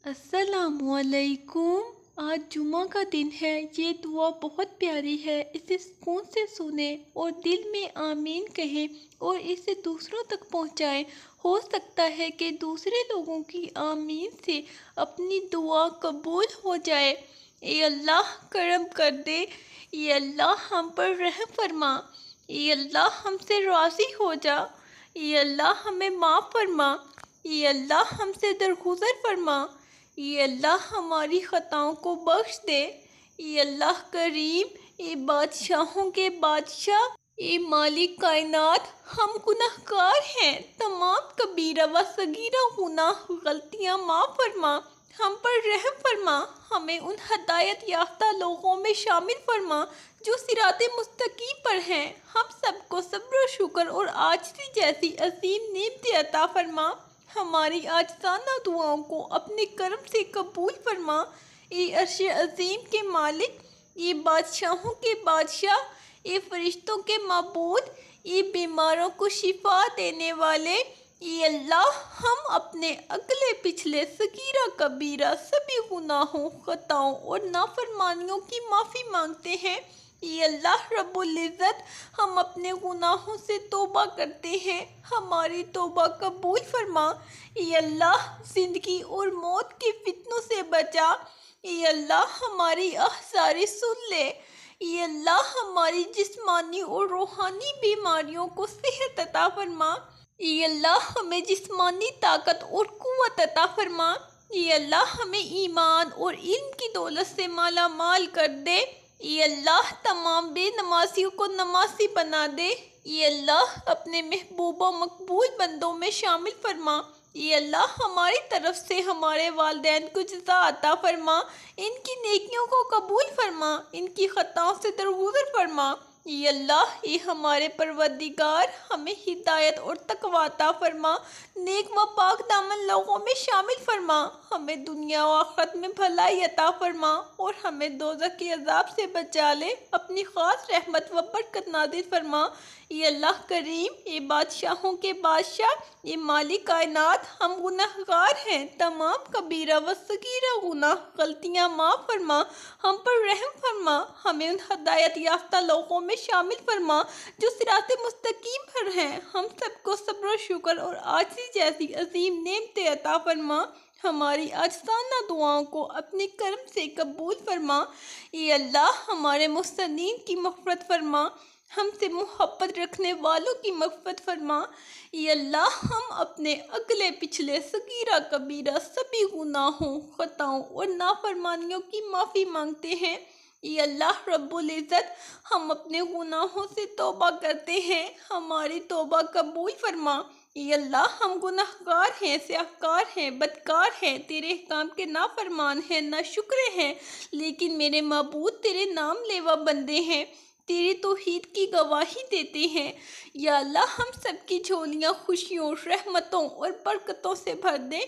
السلام علیکم۔ آج جمعہ کا دن ہے۔ یہ دعا بہت پیاری ہے، اسے سکون سے سنیں اور دل میں آمین کہیں اور اسے دوسروں تک پہنچائیں۔ ہو سکتا ہے کہ دوسرے لوگوں کی آمین سے اپنی دعا قبول ہو جائے۔ اے اللہ کرم کر دے، اے اللہ ہم پر رحم فرما، اے اللہ ہم سے راضی ہو جا، اے اللہ ہمیں معاف فرما، اے اللہ ہم سے درگزر فرما، اے اللہ ہماری خطاؤں کو بخش دے، اے اللہ کریم، اے بادشاہوں کے بادشاہ، اے مالک کائنات، ہم گناہ گار ہیں، تمام کبیرہ و صغیرہ گناہ غلطیاں معاف فرما، ہم پر رحم فرما، ہمیں ان ہدایت یافتہ لوگوں میں شامل فرما جو صراط مستقیم پر ہیں، ہم سب کو صبر و شکر اور عاجزی جیسی عظیم نعمتیں عطا فرما، ہماری عاجزانہ دعاؤں کو اپنے کرم سے قبول فرما، اے عرش عظیم کے مالک، اے بادشاہوں کے بادشاہ، اے فرشتوں کے معبود، اے بیماروں کو شفا دینے والے، اے اللہ ہم اپنے اگلے پچھلے صغیرہ کبیرہ سبھی گناہوں، خطاؤں اور نافرمانیوں کی معافی مانگتے ہیں۔ اے اللہ رب العزت، ہم اپنے گناہوں سے توبہ کرتے ہیں، ہماری توبہ قبول فرما۔ اے اللہ زندگی اور موت کے فتنوں سے بچا، اے اللہ ہماری آہذاری سن لے، اے اللہ ہماری جسمانی اور روحانی بیماریوں کو صحت عطا فرما، اے اللہ ہمیں جسمانی طاقت اور قوت عطا فرما، اے اللہ ہمیں ایمان اور علم کی دولت سے مالا مال کر دے، اے اللہ تمام بے نمازیوں کو نمازی بنا دے، اے اللہ اپنے محبوب و مقبول بندوں میں شامل فرما، اے اللہ ہماری طرف سے ہمارے والدین کو جزا عطا فرما، ان کی نیکیوں کو قبول فرما، ان کی خطاؤں سے درگزر فرما، اے اللہ اے ہمارے پروردگار ہمیں ہدایت اور تقویٰ عطا فرما، نیک و پاک دامن لوگوں میں شامل فرما، ہمیں دنیا و آخرت میں بھلائی عطا فرما اور ہمیں دوزخ کے عذاب سے بچا لے، اپنی خاص رحمت و برکت نازل فرما۔ اے اللہ کریم، اے بادشاہوں کے بادشاہ، اے مالک کائنات، ہم گناہ گار ہیں، تمام کبیرہ و صغیرہ گناہ غلطیاں معاف فرما، ہم پر رحم فرما، ہمیں ان ہدایت یافتہ لوگوں میں شامل فرما جو صراط مستقیم پر ہیں، ہم سب کو صبر و شکر اور عاجزی جیسی عظیم نعمتیں عطا فرما، ہماری عاجزانہ دعاؤں کو اپنے کرم سے قبول فرما، اے اللہ ہمارے محسنین کی مغفرت فرما، ہم سے محبت رکھنے والوں کی مغفرت فرما، اے اللہ ہم اپنے اگلے پچھلے صغیرہ کبیرہ سبھی گناہوں، خطاؤں اور نافرمانیوں کی معافی مانگتے ہیں۔ اے اللہ رب العزت، ہم اپنے گناہوں سے توبہ کرتے ہیں، ہماری توبہ قبول فرما۔ اے اللہ ہم گناہ گار ہیں، سیاہکار ہیں، بدکار ہیں، تیرے احکام کے نافرمان ہیں، ناشکرے ہیں، لیکن میرے معبود تیرے نام لیوا بندے ہیں، تیری توحید کی گواہی دیتے ہیں۔ یا اللہ ہم سب کی جھولیاں خوشیوں، رحمتوں اور برکتوں سے بھر دے،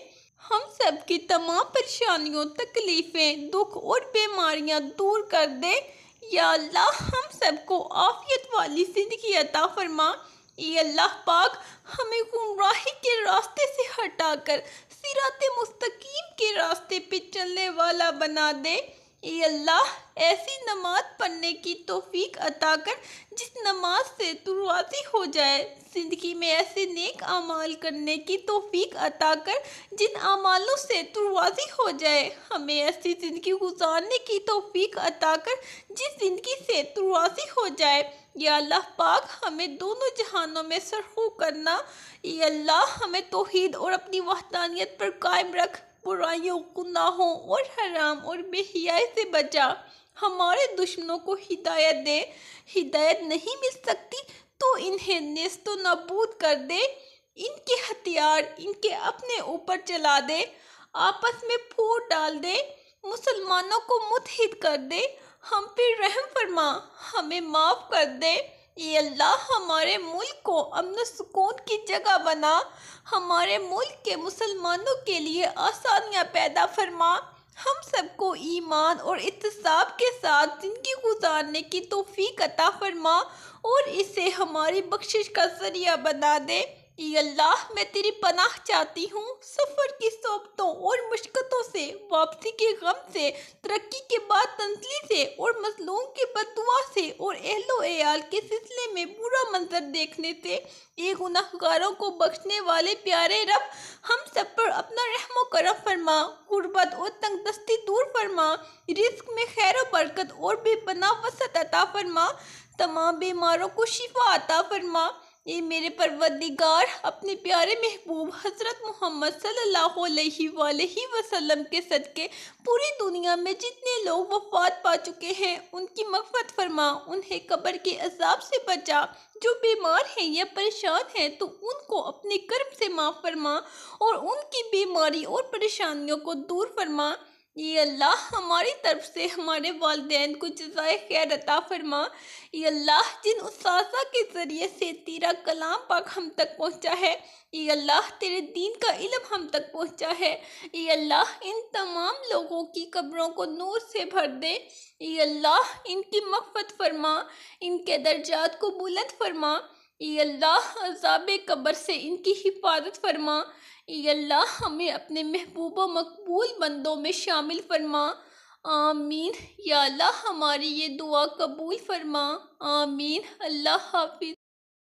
ہم سب کی تمام پریشانیوں، تکلیفیں، دکھ اور بیماریاں دور کر دے۔ یا اللہ ہم سب کو عافیت والی زندگی عطا فرما۔ اے اللہ پاک، ہمیں گمراہی کے راستے سے ہٹا کر صراط مستقیم کے راستے پہ چلنے والا بنا دے۔ اے اللہ ایسی نماز پڑھنے کی توفیق عطا کر جس نماز سے تو راضی ہو جائے، زندگی میں ایسے نیک اعمال کرنے کی توفیق عطا کر جن اعمالوں سے تو راضی ہو جائے، ہمیں ایسی زندگی گزارنے کی توفیق عطا کر جس زندگی سے تو راضی ہو جائے۔ یا اللہ پاک ہمیں دونوں جہانوں میں سرخوش کرنا۔ اے اللہ ہمیں توحید اور اپنی وحدانیت پر قائم رکھ، برائیوں، گناہوں اور حرام اور بے حیائی سے بچا، ہمارے دشمنوں کو ہدایت دے، ہدایت نہیں مل سکتی تو انہیں نیست و نابود کر دے، ان کے ہتھیار ان کے اپنے اوپر چلا دے، آپس میں پھوٹ ڈال دے، مسلمانوں کو متحد کر دے، ہم پہ رحم فرما، ہمیں معاف کر دے۔ اے اللہ ہمارے ملک کو امن و سکون کی جگہ بنا، ہمارے ملک کے مسلمانوں کے لیے آسانیاں پیدا فرما، ہم سب کو ایمان اور احتساب کے ساتھ زندگی گزارنے کی توفیق عطا فرما اور اسے ہماری بخشش کا ذریعہ بنا دے۔ اے اللہ میں تیری پناہ چاہتی ہوں، سفر کی صعوبتوں اور مشقتوں سے، واپسی کے غم سے، ترقی کے بعد تنزلی سے اور مظلوم کے بد دعا سے اور اہل و عیال کے سلسلے میں برا منظر دیکھنے سے، اے گناہگاروں کو بخشنے والے پیارے رب، ہم سب پر اپنا رحم و کرم فرما، غربت اور تنگ دستی دور فرما، رزق میں خیر و برکت اور بے پناہ وسعت عطا فرما، تمام بیماروں کو شفا عطا فرما۔ اے میرے پروردگار، اپنے پیارے محبوب حضرت محمد صلی اللہ علیہ وآلہ وسلم کے صدقے پوری دنیا میں جتنے لوگ وفات پا چکے ہیں ان کی مغفرت فرما، انہیں قبر کے عذاب سے بچا، جو بیمار ہیں یا پریشان ہیں تو ان کو اپنے کرم سے معاف فرما اور ان کی بیماری اور پریشانیوں کو دور فرما۔ اے اللہ، ہماری طرف سے ہمارے والدین کو جزائے خیر عطا فرما۔ اے اللہ، جن اساتذہ کے ذریعے سے تیرا کلام پاک ہم تک پہنچا ہے، اے اللہ تیرے دین کا علم ہم تک پہنچا ہے، اے اللہ ان تمام لوگوں کی قبروں کو نور سے بھر دے، اے اللہ ان کی مغفرت فرما، ان کے درجات کو بلند فرما، اے اللہ عذاب قبر سے ان کی حفاظت فرما، اے اللہ ہمیں اپنے محبوب و مقبول بندوں میں شامل فرما۔ آمین۔ یا اللہ ہماری یہ دعا قبول فرما۔ آمین۔ اللہ حافظ۔